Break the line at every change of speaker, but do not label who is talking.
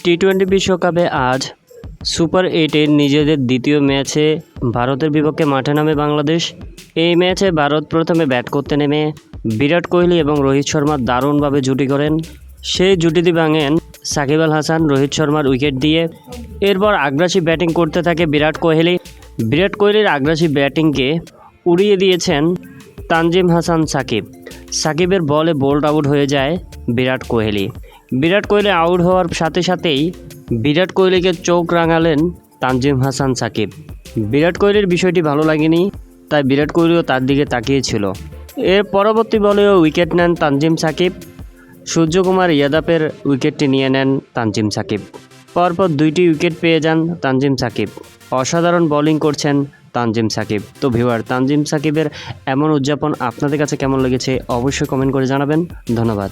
টি-20 বিশ্বকাপে আজ সুপার 8-এর নিজেদের দ্বিতীয় ম্যাচে ভারতের বিপক্ষে মাঠে নামে বাংলাদেশ। এই ম্যাচে ভারত প্রথমে ব্যাট করতে নেমে বিরাট কোহলি এবং রোহিত শর্মা দারুণভাবে জুটি করেন। সেই জুটিটি ভাঙেন সাকিব আল হাসান রোহিত শর্মার উইকেট দিয়ে। এরপর আগ্রাসী ব্যাটিং করতে থাকে বিরাট কোহলি। বিরাট কোহলির আগ্রাসী ব্যাটিংকে উড়িয়ে দিয়েছেন তানজিম হাসান সাকিব। সাকিবের বলে বোল্ড আউট হয়ে যায় বিরাট কোহলি। বিরাট কোহলি আউট হওয়ার সাথে সাথেই বিরাট কোহলিকে চোখ রাঙালেন তানজিম হাসান সাকিব। বিরাট কোহলির বিষয়টি ভালো লাগেনি, তাই বিরাট কোহলিও তার দিকে তাকিয়েছিল। এর পরবর্তী বলেও উইকেট নেন তানজিম সাকিব। সূর্যকুমার ইয়াদাবের উইকেটটি নিয়ে নেন তানজিম সাকিব। পরপর 2টি উইকেট পেয়ে যান তানজিম সাকিব। অসাধারণ বোলিং করছেন তানজিম সাকিব। তো ভিউয়ার, তানজিম সাকিবের এমন উদযাপন আপনাদের কাছে কেমন লেগেছে অবশ্যই কমেন্ট করে জানাবেন। ধন্যবাদ।